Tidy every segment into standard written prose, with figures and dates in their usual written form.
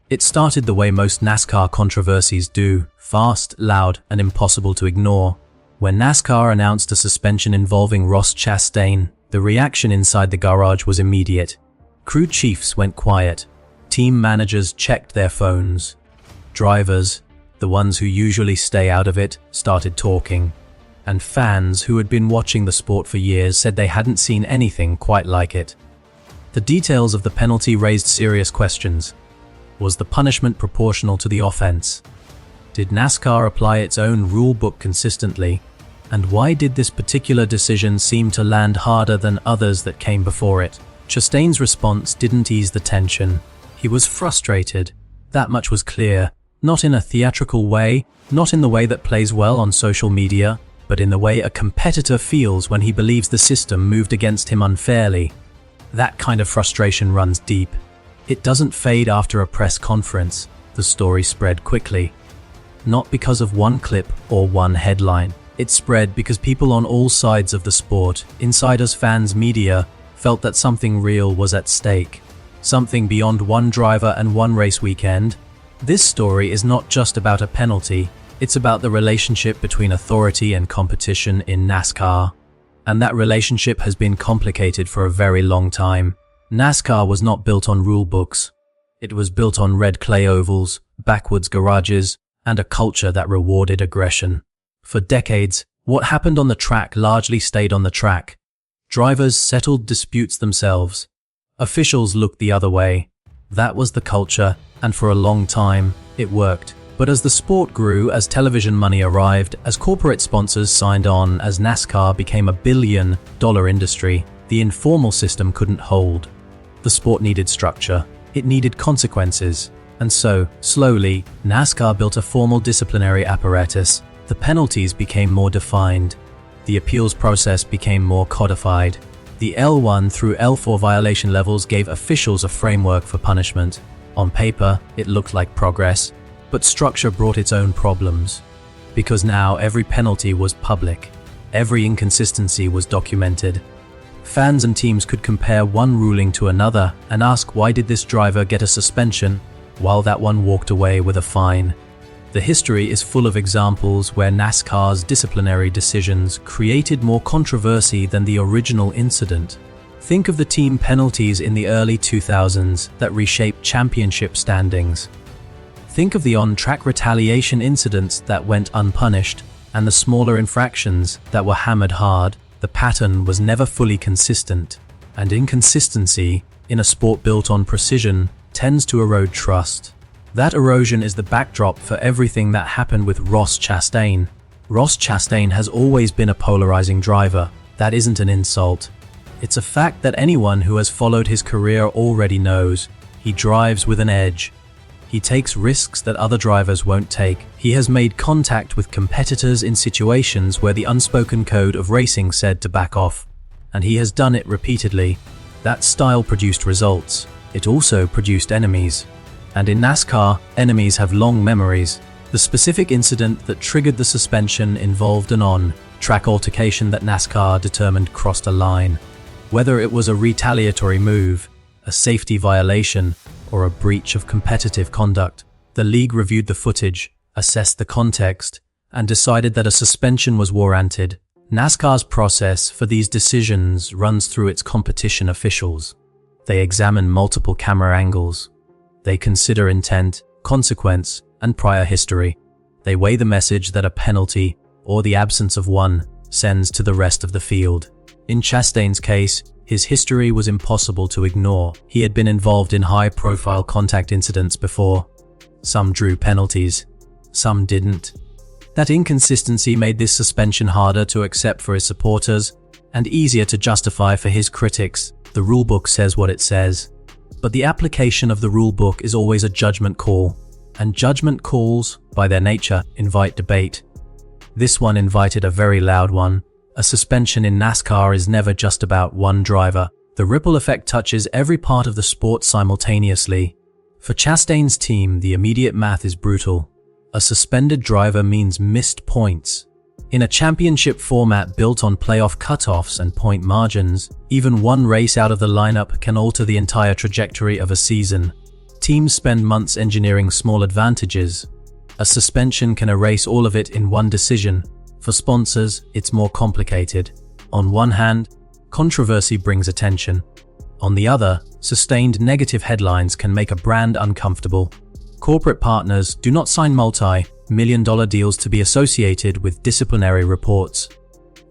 It started the way most NASCAR controversies do, fast, loud, and impossible to ignore. When NASCAR announced a suspension involving Ross Chastain, the reaction inside the garage was immediate. Crew chiefs went quiet. Team managers checked their phones. Drivers, the ones who usually stay out of it, started talking. And fans who had been watching the sport for years said they hadn't seen anything quite like it. The details of the penalty raised serious questions. Was the punishment proportional to the offense? Did NASCAR apply its own rule book consistently? And why did this particular decision seem to land harder than others that came before it? Chastain's response didn't ease the tension. He was frustrated. That much was clear. Not in a theatrical way, not in the way that plays well on social media, but in the way a competitor feels when he believes the system moved against him unfairly. That kind of frustration runs deep. It doesn't fade after a press conference. The story spread quickly. Not because of one clip or one headline. It spread because people on all sides of the sport, insiders, fans, media, felt that something real was at stake. Something beyond one driver and one race weekend. This story is not just about a penalty. It's about the relationship between authority and competition in NASCAR. And that relationship has been complicated for a very long time. NASCAR was not built on rule books. It was built on red clay ovals, backwards garages, and a culture that rewarded aggression. For decades, what happened on the track largely stayed on the track. Drivers settled disputes themselves. Officials looked the other way. That was the culture, and for a long time, it worked. But as the sport grew, as television money arrived, as corporate sponsors signed on, as NASCAR became a billion-dollar industry, the informal system couldn't hold. The sport needed structure. It needed consequences. And so, slowly, NASCAR built a formal disciplinary apparatus. The penalties became more defined. The appeals process became more codified. The L1 through L4 violation levels gave officials a framework for punishment. On paper, it looked like progress, but structure brought its own problems. Because now every penalty was public. Every inconsistency was documented. Fans and teams could compare one ruling to another and ask, why did this driver get a suspension while that one walked away with a fine? The history is full of examples where NASCAR's disciplinary decisions created more controversy than the original incident. Think of the team penalties in the early 2000s that reshaped championship standings. Think of the on-track retaliation incidents that went unpunished and the smaller infractions that were hammered hard. The pattern was never fully consistent, and inconsistency, in a sport built on precision, tends to erode trust. That erosion is the backdrop for everything that happened with Ross Chastain. Ross Chastain has always been a polarizing driver. That isn't an insult. It's a fact that anyone who has followed his career already knows. He drives with an edge. He takes risks that other drivers won't take. He has made contact with competitors in situations where the unspoken code of racing said to back off. And he has done it repeatedly. That style produced results. It also produced enemies. And in NASCAR, enemies have long memories. The specific incident that triggered the suspension involved an on-track altercation that NASCAR determined crossed a line. Whether it was a retaliatory move, a safety violation, or a breach of competitive conduct, the league reviewed the footage, assessed the context, and decided that a suspension was warranted. NASCAR's process for these decisions runs through its competition officials. They examine multiple camera angles. They consider intent, consequence, and prior history. They weigh the message that a penalty, or the absence of one, sends to the rest of the field. In Chastain's case, his history was impossible to ignore. He had been involved in high-profile contact incidents before. Some drew penalties, some didn't. That inconsistency made this suspension harder to accept for his supporters and easier to justify for his critics. The rulebook says what it says. But the application of the rulebook is always a judgment call, and judgment calls, by their nature, invite debate. This one invited a very loud one. A suspension in NASCAR is never just about one driver. The ripple effect touches every part of the sport simultaneously. For Chastain's team, the immediate math is brutal. A suspended driver means missed points. In a championship format built on playoff cutoffs and point margins, even one race out of the lineup can alter the entire trajectory of a season. Teams spend months engineering small advantages. A suspension can erase all of it in one decision. For sponsors, it's more complicated. On one hand, controversy brings attention. On the other, sustained negative headlines can make a brand uncomfortable. Corporate partners do not sign multi-million-dollar deals to be associated with disciplinary reports.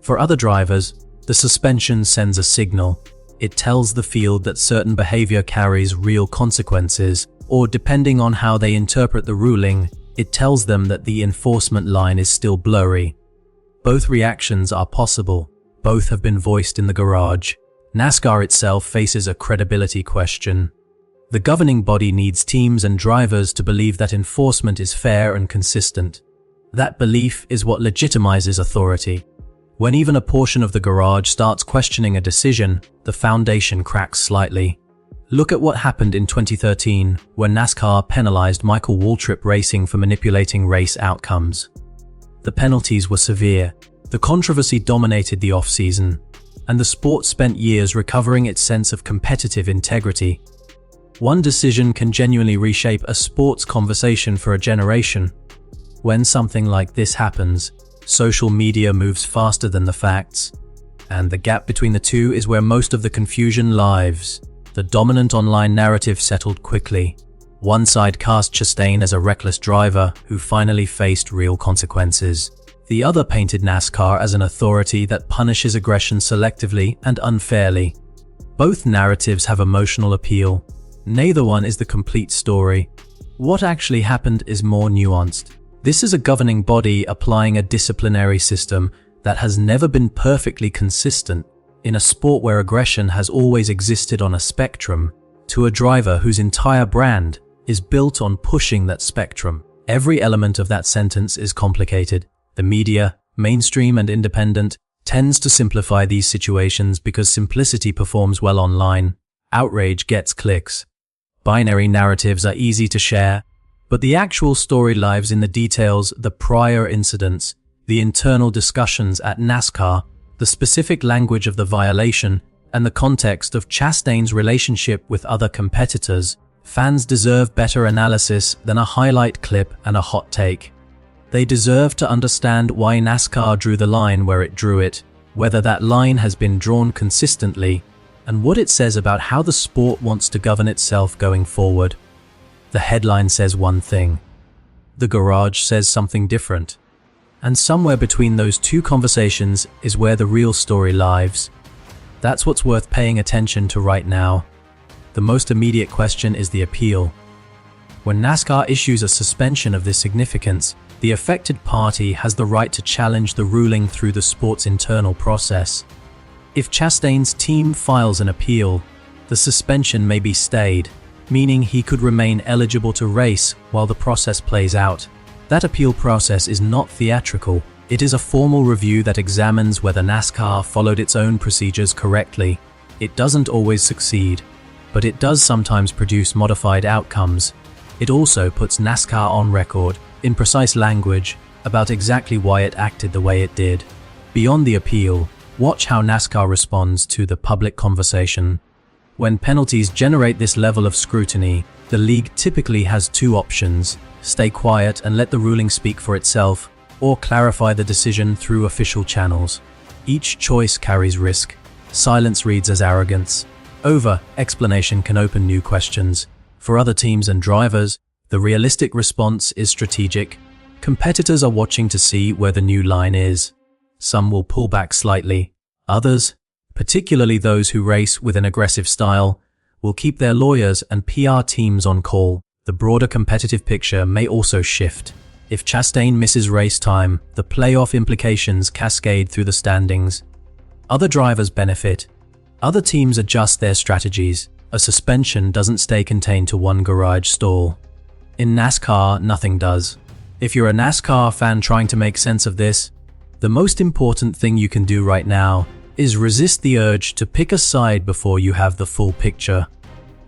For other drivers, the suspension sends a signal. It tells the field that certain behavior carries real consequences, or depending on how they interpret the ruling, it tells them that the enforcement line is still blurry. Both reactions are possible. Both have been voiced in the garage. NASCAR itself faces a credibility question. The governing body needs teams and drivers to believe that enforcement is fair and consistent. That belief is what legitimizes authority. When even a portion of the garage starts questioning a decision, the foundation cracks slightly. Look at what happened in 2013 when NASCAR penalized Michael Waltrip Racing for manipulating race outcomes. The penalties were severe, the controversy dominated the off-season, and the sport spent years recovering its sense of competitive integrity. One decision can genuinely reshape a sports conversation for a generation. When something like this happens, social media moves faster than the facts, and the gap between the two is where most of the confusion lies. The dominant online narrative settled quickly. One side cast Chastain as a reckless driver who finally faced real consequences. The other painted NASCAR as an authority that punishes aggression selectively and unfairly. Both narratives have emotional appeal. Neither one is the complete story. What actually happened is more nuanced. This is a governing body applying a disciplinary system that has never been perfectly consistent in a sport where aggression has always existed on a spectrum, to a driver whose entire brand is built on pushing that spectrum. Every element of that sentence is complicated. The media, mainstream and independent, tends to simplify these situations because simplicity performs well online. Outrage gets clicks. Binary narratives are easy to share, but the actual story lies in the details, the prior incidents, the internal discussions at NASCAR, the specific language of the violation, and the context of Chastain's relationship with other competitors. Fans deserve better analysis than a highlight clip and a hot take. They deserve to understand why NASCAR drew the line where it drew it, whether that line has been drawn consistently, and what it says about how the sport wants to govern itself going forward. The headline says one thing. The garage says something different. And somewhere between those two conversations is where the real story lies. That's what's worth paying attention to right now. The most immediate question is the appeal. When NASCAR issues a suspension of this significance, the affected party has the right to challenge the ruling through the sport's internal process. If Chastain's team files an appeal, the suspension may be stayed, meaning he could remain eligible to race while the process plays out. That appeal process is not theatrical. It is a formal review that examines whether NASCAR followed its own procedures correctly. It doesn't always succeed, but it does sometimes produce modified outcomes. It also puts NASCAR on record, in precise language, about exactly why it acted the way it did. Beyond the appeal, watch how NASCAR responds to the public conversation. When penalties generate this level of scrutiny, the league typically has two options: stay quiet and let the ruling speak for itself, or clarify the decision through official channels. Each choice carries risk. Silence reads as arrogance. Over-explanation can open new questions. For other teams and drivers, the realistic response is strategic. Competitors are watching to see where the new line is. Some will pull back slightly. Others, particularly those who race with an aggressive style, will keep their lawyers and PR teams on call. The broader competitive picture may also shift. If Chastain misses race time, the playoff implications cascade through the standings. Other drivers benefit. Other teams adjust their strategies. A suspension doesn't stay contained to one garage stall. In NASCAR, nothing does. If you're a NASCAR fan trying to make sense of this, the most important thing you can do right now is resist the urge to pick a side before you have the full picture.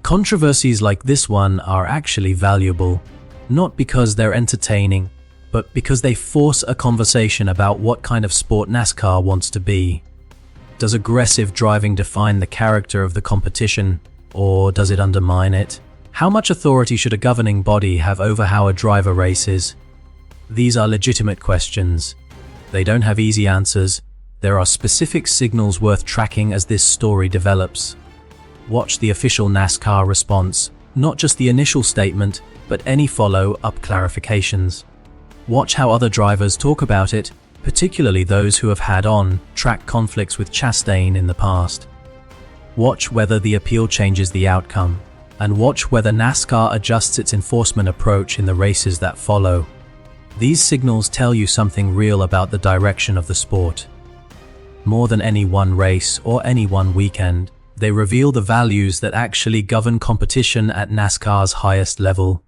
Controversies like this one are actually valuable, not because they're entertaining, but because they force a conversation about what kind of sport NASCAR wants to be. Does aggressive driving define the character of the competition, or does it undermine it? How much authority should a governing body have over how a driver races? These are legitimate questions. They don't have easy answers. There are specific signals worth tracking as this story develops. Watch the official NASCAR response, not just the initial statement, but any follow-up clarifications. Watch how other drivers talk about it, particularly those who have had on-track conflicts with Chastain in the past. Watch whether the appeal changes the outcome, and watch whether NASCAR adjusts its enforcement approach in the races that follow. These signals tell you something real about the direction of the sport. More than any one race or any one weekend, they reveal the values that actually govern competition at NASCAR's highest level.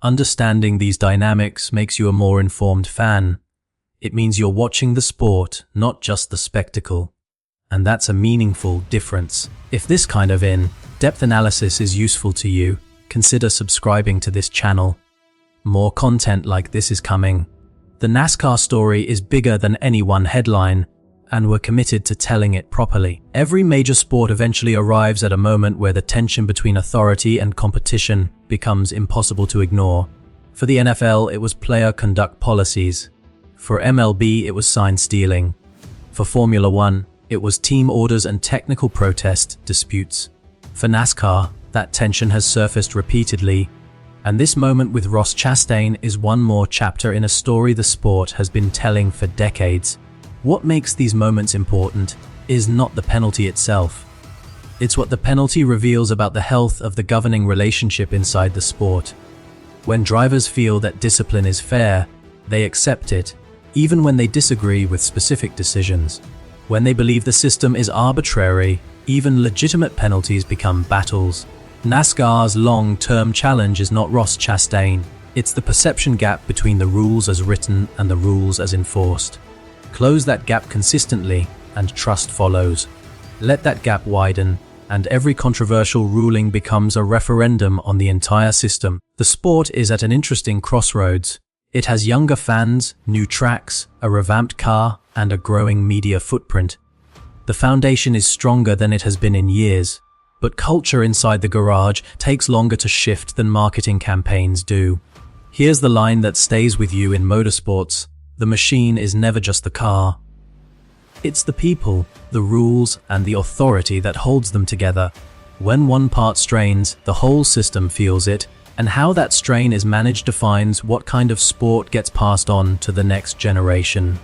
Understanding these dynamics makes you a more informed fan. It means you're watching the sport, not just the spectacle. And that's a meaningful difference. If this kind of in-depth analysis is useful to you, consider subscribing to this channel. More content like this is coming. The NASCAR story is bigger than any one headline, and we're committed to telling it properly. Every major sport eventually arrives at a moment where the tension between authority and competition becomes impossible to ignore. For the NFL, it was player conduct policies. For MLB, it was sign stealing. For Formula One, it was team orders and technical protest disputes. For NASCAR, that tension has surfaced repeatedly, and this moment with Ross Chastain is one more chapter in a story the sport has been telling for decades. What makes these moments important is not the penalty itself. It's what the penalty reveals about the health of the governing relationship inside the sport. When drivers feel that discipline is fair, they accept it, even when they disagree with specific decisions. When they believe the system is arbitrary, even legitimate penalties become battles. NASCAR's long-term challenge is not Ross Chastain. It's the perception gap between the rules as written and the rules as enforced. Close that gap consistently, and trust follows. Let that gap widen, and every controversial ruling becomes a referendum on the entire system. The sport is at an interesting crossroads. It has younger fans, new tracks, a revamped car, and a growing media footprint. The foundation is stronger than it has been in years, but culture inside the garage takes longer to shift than marketing campaigns do. Here's the line that stays with you in motorsports: the machine is never just the car. It's the people, the rules, and the authority that holds them together. When one part strains, the whole system feels it, and how that strain is managed defines what kind of sport gets passed on to the next generation.